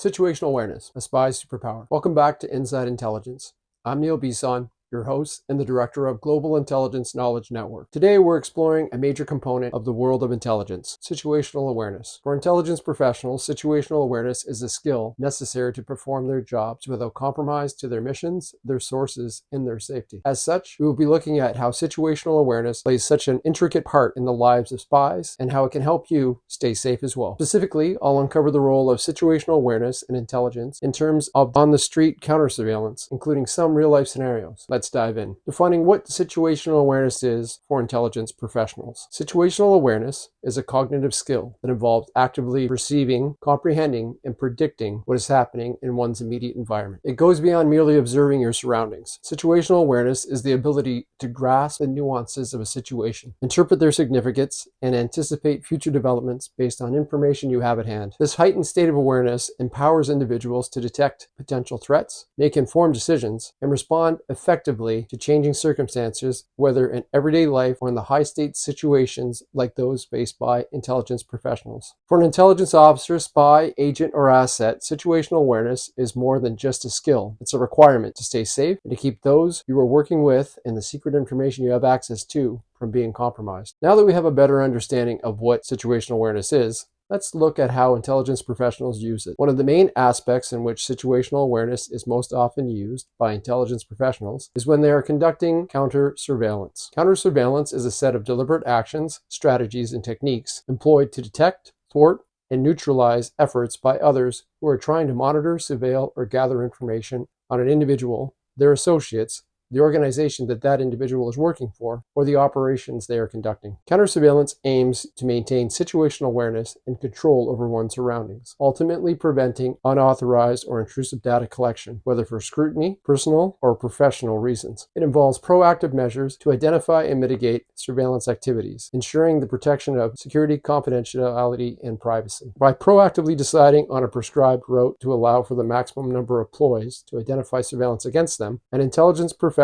Situational awareness, a spy's superpower. Welcome back to Inside Intelligence. I'm Neil Bisson, your host and the director of Global Intelligence Knowledge Network. Today, we're exploring a major component of the world of intelligence, situational awareness. For intelligence professionals, situational awareness is a skill necessary to perform their jobs without compromise to their missions, their sources, and their safety. As such, we will be looking at how situational awareness plays such an intricate part in the lives of spies and how it can help you stay safe as well. Specifically, I'll uncover the role of situational awareness and intelligence in terms of on-the-street counter-surveillance, including some real-life scenarios. Let's dive in. Defining what situational awareness is for intelligence professionals. Situational awareness is a cognitive skill that involves actively perceiving, comprehending, and predicting what is happening in one's immediate environment. It goes beyond merely observing your surroundings. Situational awareness is the ability to grasp the nuances of a situation, interpret their significance, and anticipate future developments based on information you have at hand. This heightened state of awareness empowers individuals to detect potential threats, make informed decisions, and respond effectively to changing circumstances, whether in everyday life or in the high-stakes situations like those faced by intelligence professionals. For an intelligence officer, spy, agent, or asset, situational awareness is more than just a skill. It's a requirement to stay safe and to keep those you are working with and the secret information you have access to from being compromised. Now that we have a better understanding of what situational awareness is, let's look at how intelligence professionals use it. One of the main aspects in which situational awareness is most often used by intelligence professionals is when they are conducting counter-surveillance. Counter-surveillance is a set of deliberate actions, strategies, and techniques employed to detect, thwart, and neutralize efforts by others who are trying to monitor, surveil, or gather information on an individual, their associates, the organization that individual is working for, or the operations they are conducting. Counter-surveillance aims to maintain situational awareness and control over one's surroundings, ultimately preventing unauthorized or intrusive data collection, whether for scrutiny, personal, or professional reasons. It involves proactive measures to identify and mitigate surveillance activities, ensuring the protection of security, confidentiality, and privacy. By proactively deciding on a prescribed route to allow for the maximum number of ploys to identify surveillance against them, an intelligence professional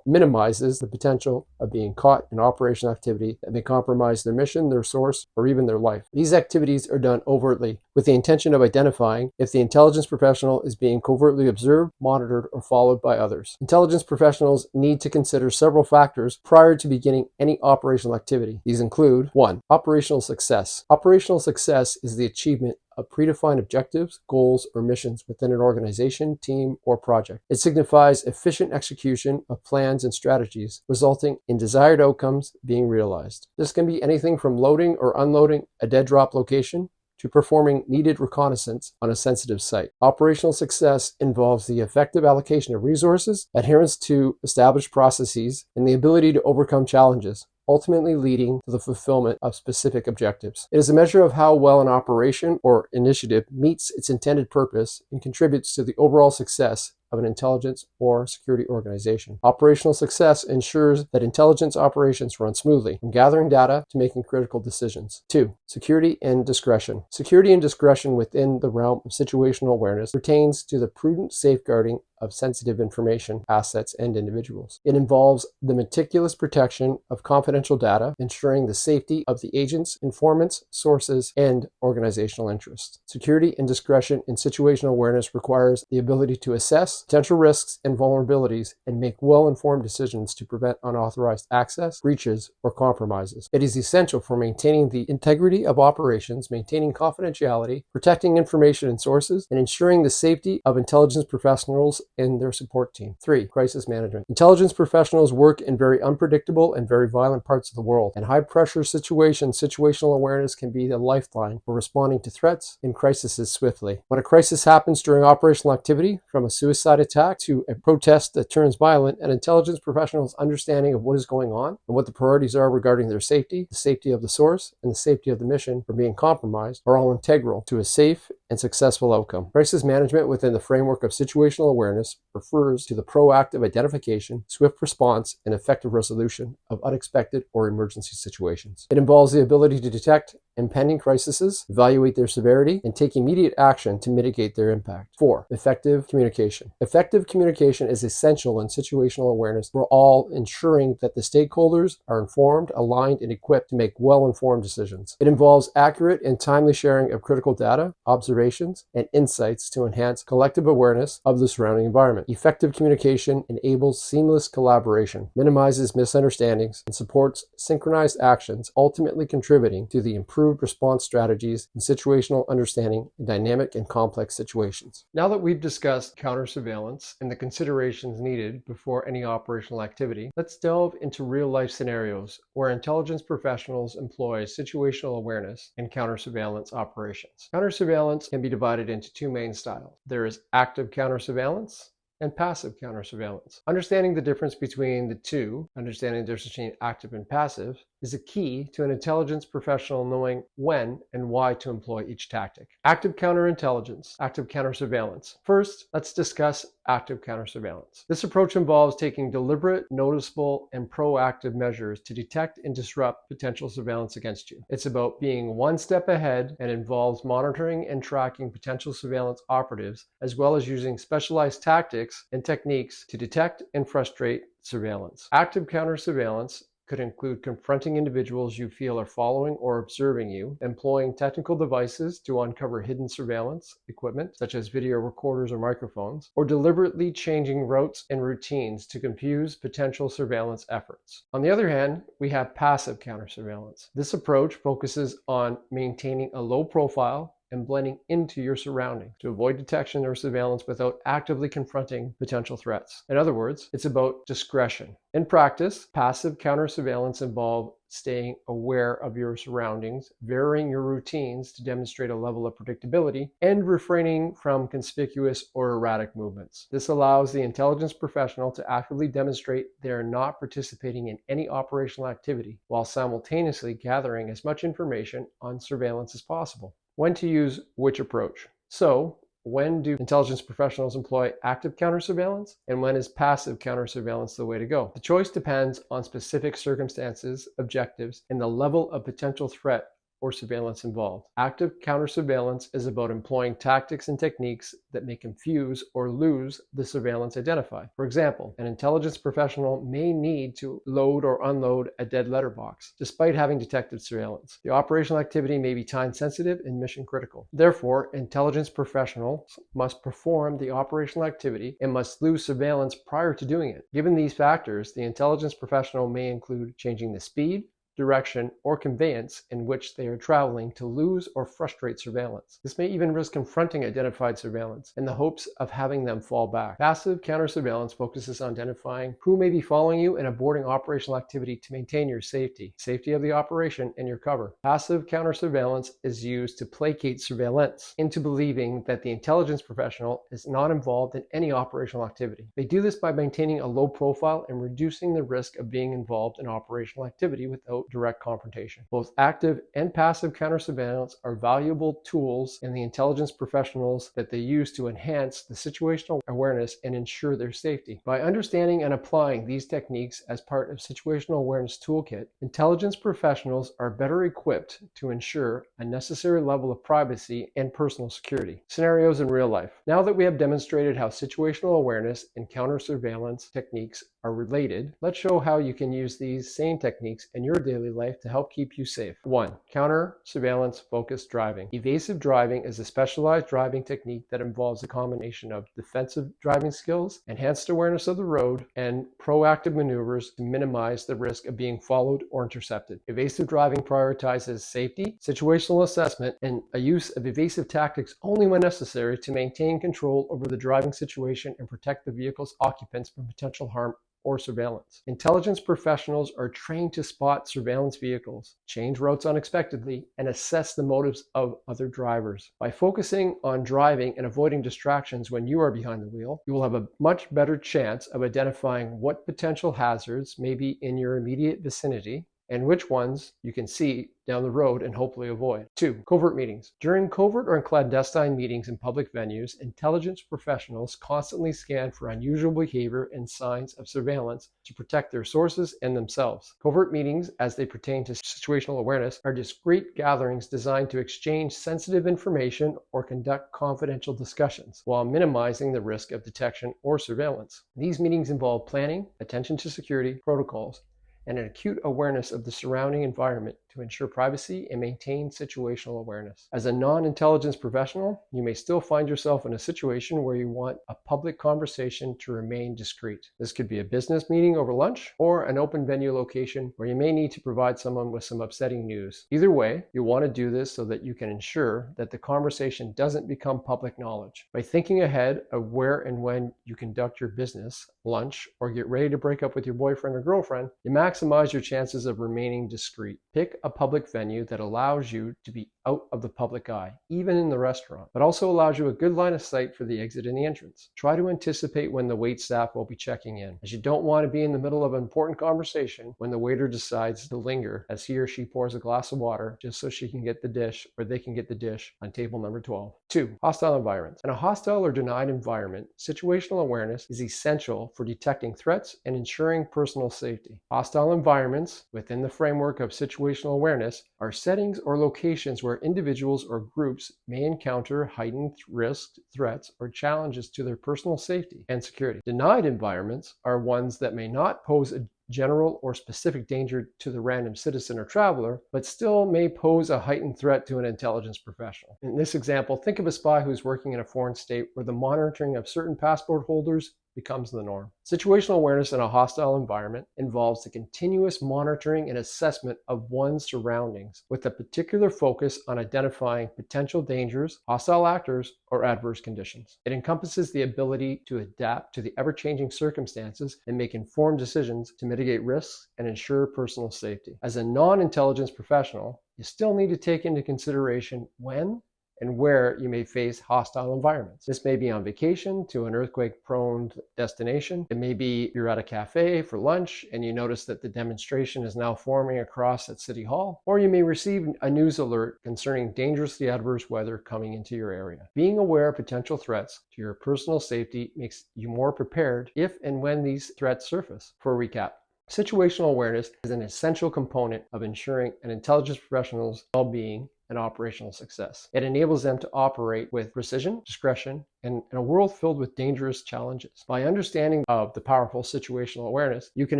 minimizes the potential of being caught in operational activity that may compromise their mission, their source, or even their life. These activities are done overtly with the intention of identifying if the intelligence professional is being covertly observed, monitored, or followed by others. Intelligence professionals need to consider several factors prior to beginning any operational activity. These include 1. Operational success. Operational success is the achievement of predefined objectives, goals, or missions within an organization, team, or project. It signifies efficient execution of plans and strategies, resulting in desired outcomes being realized. This can be anything from loading or unloading a dead drop location to performing needed reconnaissance on a sensitive site. Operational success involves the effective allocation of resources, adherence to established processes, and the ability to overcome challenges, ultimately leading to the fulfillment of specific objectives. It is a measure of how well an operation or initiative meets its intended purpose and contributes to the overall success of an intelligence or security organization. Operational success ensures that intelligence operations run smoothly, from gathering data to making critical decisions. 2. Security and discretion. Security and discretion within the realm of situational awareness pertains to the prudent safeguarding of sensitive information, assets, and individuals. It involves the meticulous protection of confidential data, ensuring the safety of the agents, informants, sources, and organizational interests. Security and discretion in situational awareness requires the ability to assess potential risks and vulnerabilities and make well-informed decisions to prevent unauthorized access, breaches, or compromises. It is essential for maintaining the integrity of operations, maintaining confidentiality, protecting information and sources, and ensuring the safety of intelligence professionals and their support team. 3. Crisis management. Intelligence professionals work in very unpredictable and very violent parts of the world. In high-pressure situations, situational awareness can be a lifeline for responding to threats and crises swiftly. When a crisis happens during operational activity, from a suicide attack to a protest that turns violent, an intelligence professional's understanding of what is going on and what the priorities are regarding their safety, the safety of the source, and the safety of the mission from being compromised are all integral to a safe and successful outcome. Crisis management within the framework of situational awareness refers to the proactive identification, swift response, and effective resolution of unexpected or emergency situations. It involves the ability to detect impending crises, evaluate their severity, and take immediate action to mitigate their impact. 4. Effective communication. Effective communication is essential in situational awareness for all, ensuring that the stakeholders are informed, aligned, and equipped to make well-informed decisions. It involves accurate and timely sharing of critical data, observations, and insights to enhance collective awareness of the surrounding environment. Effective communication enables seamless collaboration, minimizes misunderstandings, and supports synchronized actions, ultimately contributing to the improved response strategies and situational understanding in dynamic and complex situations. Now that we've discussed counter-surveillance and the considerations needed before any operational activity, let's delve into real-life scenarios where intelligence professionals employ situational awareness and counter-surveillance operations. Counter-surveillance can be divided into two main styles. There is active counter-surveillance and passive counter-surveillance. Understanding the difference between the two, understanding the difference between active and passive, is a key to an intelligence professional knowing when and why to employ each tactic. Active counterintelligence, active counter-surveillance. First, let's discuss active counter-surveillance. This approach involves taking deliberate, noticeable, and proactive measures to detect and disrupt potential surveillance against you. It's about being one step ahead and involves monitoring and tracking potential surveillance operatives, as well as using specialized tactics and techniques to detect and frustrate surveillance. Active counter-surveillance could include confronting individuals you feel are following or observing you, employing technical devices to uncover hidden surveillance equipment, such as video recorders or microphones, or deliberately changing routes and routines to confuse potential surveillance efforts. On the other hand, we have passive counter-surveillance. This approach focuses on maintaining a low profile and blending into your surroundings to avoid detection or surveillance without actively confronting potential threats. In other words, it's about discretion. In practice, passive counter-surveillance involves staying aware of your surroundings, varying your routines to demonstrate a level of predictability, and refraining from conspicuous or erratic movements. This allows the intelligence professional to actively demonstrate they are not participating in any operational activity, while simultaneously gathering as much information on surveillance as possible. When to use which approach? So, when do intelligence professionals employ active counter-surveillance, and when is passive counter-surveillance the way to go? The choice depends on specific circumstances, objectives, and the level of potential threat or surveillance involved. Active counter-surveillance is about employing tactics and techniques that may confuse or lose the surveillance identified. For example, an intelligence professional may need to load or unload a dead letterbox, despite having detected surveillance. The operational activity may be time-sensitive and mission-critical. Therefore, intelligence professionals must perform the operational activity and must lose surveillance prior to doing it. Given these factors, the intelligence professional may include changing the speed, direction, or conveyance in which they are traveling to lose or frustrate surveillance. This may even risk confronting identified surveillance in the hopes of having them fall back. Passive counter-surveillance focuses on identifying who may be following you and aborting operational activity to maintain your safety of the operation, and your cover. Passive counter-surveillance is used to placate surveillance into believing that the intelligence professional is not involved in any operational activity. They do this by maintaining a low profile and reducing the risk of being involved in operational activity without direct confrontation. Both active and passive counter-surveillance are valuable tools in the intelligence professionals that they use to enhance the situational awareness and ensure their safety. By understanding and applying these techniques as part of situational awareness toolkit, intelligence professionals are better equipped to ensure a necessary level of privacy and personal security. Scenarios in real life. Now that we have demonstrated how situational awareness and counter-surveillance techniques are related, let's show how you can use these same techniques in your daily life to help keep you safe. 1. Counter-surveillance focused driving. Evasive driving is a specialized driving technique that involves a combination of defensive driving skills, enhanced awareness of the road, and proactive maneuvers to minimize the risk of being followed or intercepted. Evasive driving prioritizes safety, situational assessment, and a use of evasive tactics only when necessary to maintain control over the driving situation and protect the vehicle's occupants from potential harm or surveillance. Intelligence professionals are trained to spot surveillance vehicles, change routes unexpectedly, and assess the motives of other drivers. By focusing on driving and avoiding distractions when you are behind the wheel, you will have a much better chance of identifying what potential hazards may be in your immediate vicinity and which ones you can see down the road and hopefully avoid. 2. Covert meetings. During covert or clandestine meetings in public venues, intelligence professionals constantly scan for unusual behavior and signs of surveillance to protect their sources and themselves. Covert meetings, as they pertain to situational awareness, are discrete gatherings designed to exchange sensitive information or conduct confidential discussions while minimizing the risk of detection or surveillance. These meetings involve planning, attention to security protocols, and an acute awareness of the surrounding environment to ensure privacy and maintain situational awareness. As a non-intelligence professional, you may still find yourself in a situation where you want a public conversation to remain discreet. This could be a business meeting over lunch or an open venue location where you may need to provide someone with some upsetting news. Either way, you want to do this so that you can ensure that the conversation doesn't become public knowledge. By thinking ahead of where and when you conduct your business, lunch, or get ready to break up with your boyfriend or girlfriend, you maximize your chances of remaining discreet. Pick a public venue that allows you to be out of the public eye, even in the restaurant, but also allows you a good line of sight for the exit and the entrance. Try to anticipate when the wait staff will be checking in, as you don't want to be in the middle of an important conversation when the waiter decides to linger as he or she pours a glass of water just so she can get the dish or they can get the dish on table number 12. 2. Hostile environments. In a hostile or denied environment, situational awareness is essential for detecting threats and ensuring personal safety. Hostile environments, within the framework of situational awareness, are settings or locations where individuals or groups may encounter heightened risks, threats, or challenges to their personal safety and security. Denied environments are ones that may not pose a general or specific danger to the random citizen or traveler, but still may pose a heightened threat to an intelligence professional. In this example, think of a spy who's working in a foreign state where the monitoring of certain passport holders becomes the norm. Situational awareness in a hostile environment involves the continuous monitoring and assessment of one's surroundings, with a particular focus on identifying potential dangers, hostile actors, or adverse conditions. It encompasses the ability to adapt to the ever-changing circumstances and make informed decisions to mitigate risks and ensure personal safety. As a non-intelligence professional, you still need to take into consideration when and where you may face hostile environments. This may be on vacation to an earthquake-prone destination. It may be you're at a cafe for lunch and you notice that the demonstration is now forming across at City Hall, or you may receive a news alert concerning dangerously adverse weather coming into your area. Being aware of potential threats to your personal safety makes you more prepared if and when these threats surface. For a recap, situational awareness is an essential component of ensuring an intelligence professional's well-being and operational success. It enables them to operate with precision, discretion, and in a world filled with dangerous challenges. By understanding of the powerful situational awareness, you can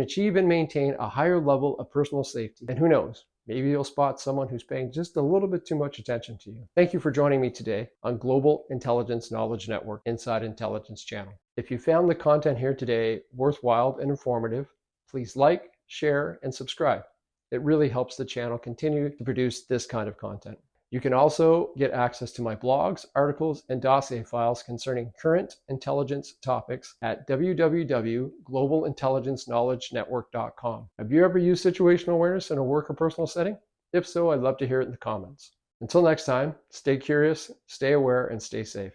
achieve and maintain a higher level of personal safety. And who knows, maybe you'll spot someone who's paying just a little bit too much attention to you. Thank you for joining me today on Global Intelligence Knowledge Network Inside Intelligence channel. If you found the content here today worthwhile and informative, please like, share, and subscribe. It really helps the channel continue to produce this kind of content. You can also get access to my blogs, articles, and dossier files concerning current intelligence topics at www.globalintelligenceknowledgenetwork.com. Have you ever used situational awareness in a work or personal setting? If so, I'd love to hear it in the comments. Until next time, stay curious, stay aware, and stay safe.